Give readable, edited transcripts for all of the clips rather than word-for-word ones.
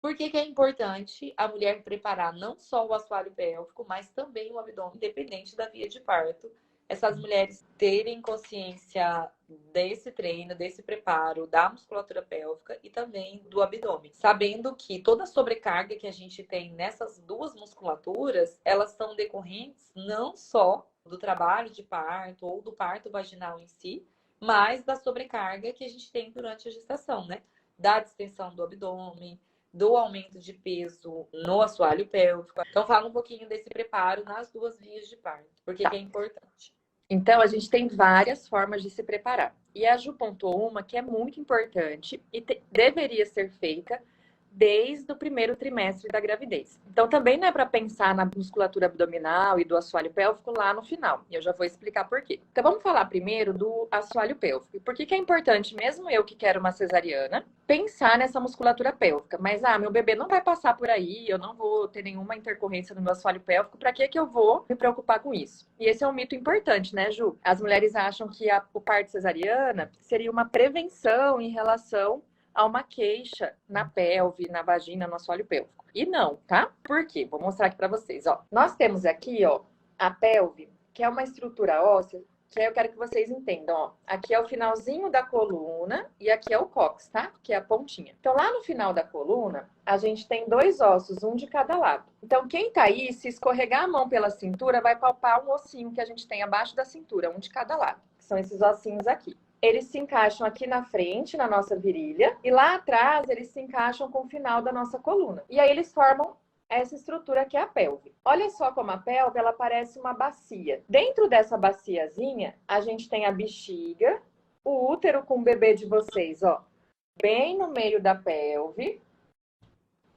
Por que que é importante a mulher preparar não só o assoalho pélvico, mas também o abdômen, independente da via de parto? Essas mulheres terem consciência desse treino, desse preparo, da musculatura pélvica e também do abdômen. Sabendo que toda a sobrecarga que a gente tem nessas duas musculaturas, elas são decorrentes não só do trabalho de parto ou do parto vaginal em si, mas da sobrecarga que a gente tem durante a gestação, né? Da distensão do abdômen, do aumento de peso no assoalho pélvico. Então, fala um pouquinho desse preparo nas duas vias de parto, porque que é importante. Então, a gente tem várias formas de se preparar. E a Ju pontuou uma que é muito importante e deveria ser feita desde o primeiro trimestre da gravidez. Então, também não é para pensar na musculatura abdominal e do assoalho pélvico lá no final. E eu já vou explicar por quê. Então, vamos falar primeiro do assoalho pélvico. E por que que é importante, mesmo eu que quero uma cesariana, pensar nessa musculatura pélvica? Mas, meu bebê não vai passar por aí, eu não vou ter nenhuma intercorrência no meu assoalho pélvico, para que que eu vou me preocupar com isso? E esse é um mito importante, né, Ju? As mulheres acham que o parto cesariana seria uma prevenção em relação a uma queixa na pelve, na vagina, no assoalho pélvico. E não, tá? Por quê? Vou mostrar aqui para vocês, ó. Nós temos aqui, ó, a pelve, que é uma estrutura óssea, que aí eu quero que vocês entendam, ó. Aqui é o finalzinho da coluna e aqui é o cóccix, tá? Que é a pontinha. Então, lá no final da coluna, a gente tem dois ossos, um de cada lado. Então, quem tá aí, se escorregar a mão pela cintura, vai palpar um ossinho que a gente tem abaixo da cintura, um de cada lado. Que são esses ossinhos aqui. Eles se encaixam aqui na frente, na nossa virilha, e lá atrás eles se encaixam com o final da nossa coluna. E aí eles formam essa estrutura que é a pelve. Olha só como a pelve, ela parece uma bacia. Dentro dessa baciazinha, a gente tem a bexiga, o útero com o bebê de vocês, ó, bem no meio da pelve,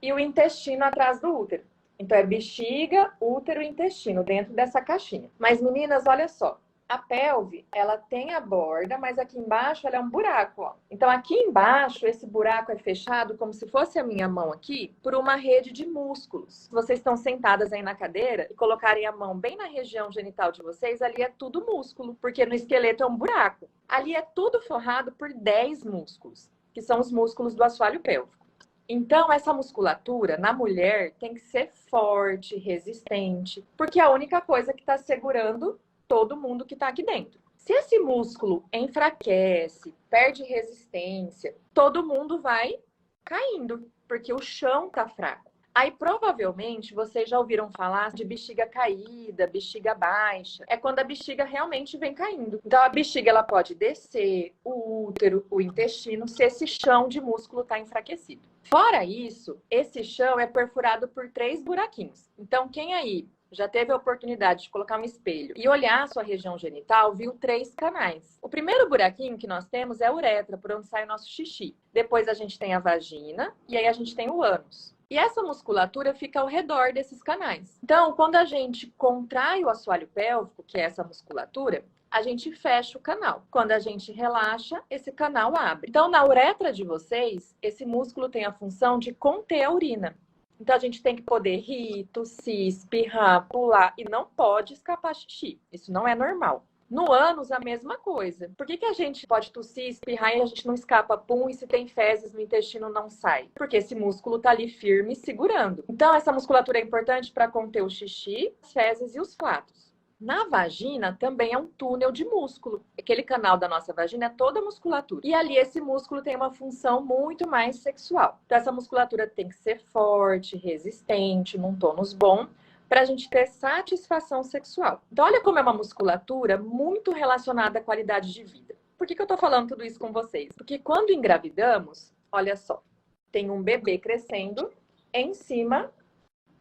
e o intestino atrás do útero. Então é bexiga, útero e intestino dentro dessa caixinha. Mas meninas, olha só. A pelve, ela tem a borda, mas aqui embaixo ela é um buraco, ó. Então aqui embaixo, esse buraco é fechado, como se fosse a minha mão aqui, por uma rede de músculos. Se vocês estão sentadas aí na cadeira e colocarem a mão bem na região genital de vocês, ali é tudo músculo, porque no esqueleto é um buraco. Ali é tudo forrado por 10 músculos, que são os músculos do assoalho pélvico. Então, essa musculatura na mulher tem que ser forte, resistente, porque é a única coisa que está segurando todo mundo que está aqui dentro. Se esse músculo enfraquece, perde resistência, todo mundo vai caindo, porque o chão tá fraco. Aí, provavelmente, vocês já ouviram falar de bexiga caída, bexiga baixa. É quando a bexiga realmente vem caindo. Então, a bexiga ela pode descer, o útero, o intestino, se esse chão de músculo está enfraquecido. Fora isso, esse chão é perfurado por 3 buraquinhos. Então, quem aí já teve a oportunidade de colocar um espelho e olhar a sua região genital, viu 3 canais. O primeiro buraquinho que nós temos é a uretra, por onde sai o nosso xixi. Depois a gente tem a vagina e aí a gente tem o ânus. E essa musculatura fica ao redor desses canais. Então, quando a gente contrai o assoalho pélvico, que é essa musculatura, a gente fecha o canal. Quando a gente relaxa, esse canal abre. Então, na uretra de vocês, esse músculo tem a função de conter a urina. Então, a gente tem que poder rir, tossir, espirrar, pular e não pode escapar xixi. Isso não é normal. No ânus, a mesma coisa. Por que a gente pode tossir, espirrar e a gente não escapa pum e se tem fezes no intestino não sai? Porque esse músculo tá ali firme, segurando. Então, essa musculatura é importante para conter o xixi, as fezes e os flatos. Na vagina também é um túnel de músculo. Aquele canal da nossa vagina é toda musculatura. E ali esse músculo tem uma função muito mais sexual. Então essa musculatura tem que ser forte, resistente, num tônus bom, para a gente ter satisfação sexual. Então olha como é uma musculatura muito relacionada à qualidade de vida. Por que eu tô falando tudo isso com vocês? Porque quando engravidamos, olha só, tem um bebê crescendo em cima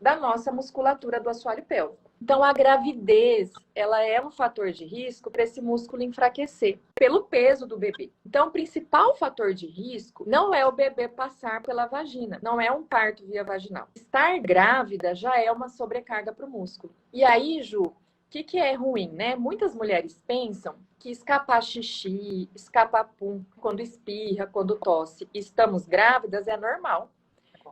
da nossa musculatura do assoalho pélvico. Então, a gravidez, ela é um fator de risco para esse músculo enfraquecer, pelo peso do bebê. Então, o principal fator de risco não é o bebê passar pela vagina, não é um parto via vaginal. Estar grávida já é uma sobrecarga para o músculo. E aí, Ju, o que é ruim, né? Muitas mulheres pensam que escapar xixi, escapar pum, quando espirra, quando tosse, estamos grávidas, é normal.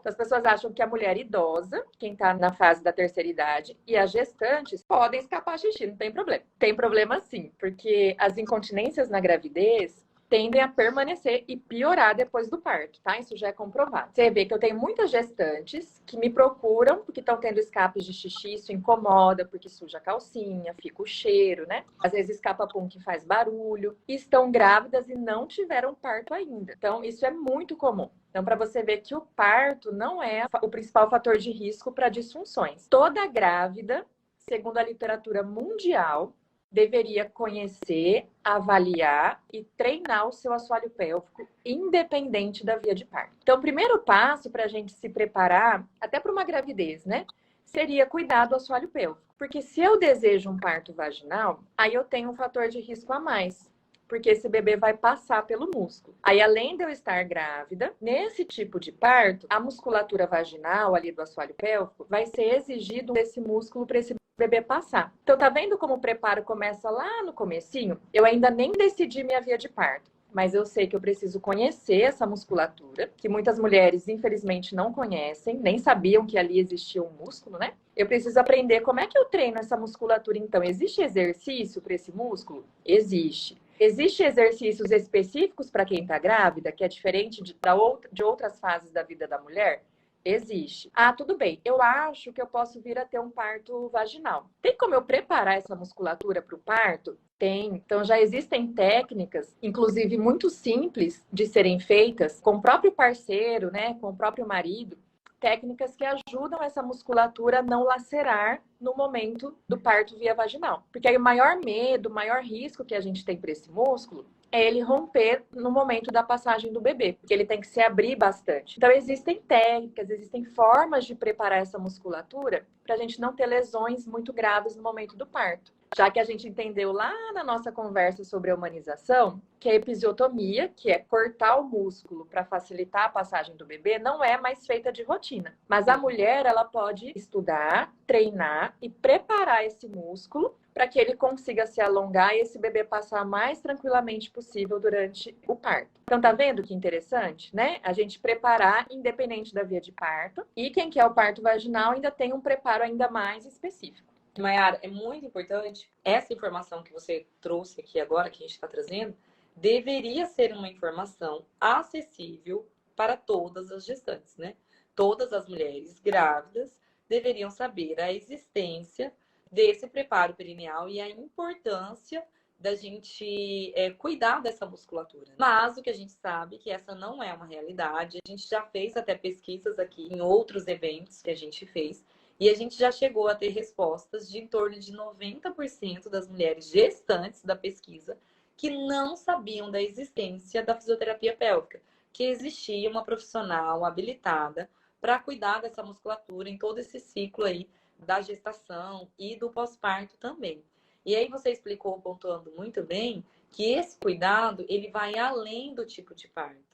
Então, as pessoas acham que a mulher idosa, quem está na fase da terceira idade, e as gestantes podem escapar xixi, não tem problema. Tem problema sim, porque as incontinências na gravidez, tendem a permanecer e piorar depois do parto, tá? Isso já é comprovado. Você vê que eu tenho muitas gestantes que me procuram porque estão tendo escapes de xixi, isso incomoda, porque suja a calcinha, fica o cheiro, né? Às vezes escapa pum que faz barulho, e estão grávidas e não tiveram parto ainda. Então, isso é muito comum. Então, para você ver que o parto não é o principal fator de risco para disfunções. Toda grávida, segundo a literatura mundial, deveria conhecer, avaliar e treinar o seu assoalho pélvico, independente da via de parto. Então, o primeiro passo para a gente se preparar, até para uma gravidez, né? Seria cuidar do assoalho pélvico. Porque se eu desejo um parto vaginal, aí eu tenho um fator de risco a mais. Porque esse bebê vai passar pelo músculo. Aí, além de eu estar grávida, nesse tipo de parto, a musculatura vaginal ali do assoalho pélvico vai ser exigido desse músculo para esse bebê passar. Então, tá vendo como o preparo começa lá no comecinho? Eu ainda nem decidi minha via de parto, mas eu sei que eu preciso conhecer essa musculatura, que muitas mulheres, infelizmente, não conhecem, nem sabiam que ali existia um músculo, né? Eu preciso aprender como é que eu treino essa musculatura, então. Existe exercício para esse músculo? Existe. Existem exercícios específicos para quem está grávida, que é diferente de outras fases da vida da mulher? Existe. Ah, tudo bem. Eu acho que eu posso vir a ter um parto vaginal. Tem como eu preparar essa musculatura para o parto? Tem. Então já existem técnicas, inclusive muito simples de serem feitas com o próprio parceiro, né, com o próprio marido, técnicas que ajudam essa musculatura a não lacerar no momento do parto via vaginal. Porque aí o maior medo, o maior risco que a gente tem para esse músculo é ele romper no momento da passagem do bebê, porque ele tem que se abrir bastante. Então, existem técnicas, existem formas de preparar essa musculatura para a gente não ter lesões muito graves no momento do parto. Já que a gente entendeu lá na nossa conversa sobre a humanização, que a episiotomia, que é cortar o músculo para facilitar a passagem do bebê, não é mais feita de rotina. Mas a mulher, ela pode estudar, treinar e preparar esse músculo para que ele consiga se alongar e esse bebê passar mais tranquilamente possível durante o parto. Então, tá vendo que interessante, né? A gente preparar independente da via de parto. E quem quer o parto vaginal ainda tem um preparo ainda mais específico. Mayara, é muito importante essa informação que você trouxe aqui agora, que a gente está trazendo, deveria ser uma informação acessível para todas as gestantes, né? Todas as mulheres grávidas deveriam saber a existência desse preparo perineal e a importância da gente cuidar dessa musculatura. Mas o que a gente sabe é que essa não é uma realidade. A gente já fez até pesquisas aqui em outros eventos que a gente fez, e a gente já chegou a ter respostas de em torno de 90% das mulheres gestantes da pesquisa que não sabiam da existência da fisioterapia pélvica, que existia uma profissional habilitada para cuidar dessa musculatura em todo esse ciclo aí da gestação e do pós-parto também. E aí você explicou, pontuando muito bem, que esse cuidado, ele vai além do tipo de parto.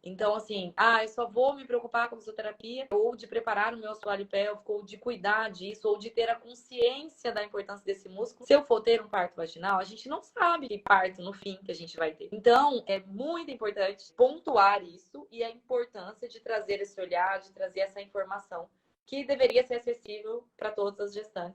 Então, assim, eu só vou me preocupar com a fisioterapia, ou de preparar o meu assoalho pélvico, ou de cuidar disso, ou de ter a consciência da importância desse músculo. Se eu for ter um parto vaginal, a gente não sabe que parto no fim que a gente vai ter. Então, é muito importante pontuar isso e a importância de trazer esse olhar, de trazer essa informação que deveria ser acessível para todas as gestantes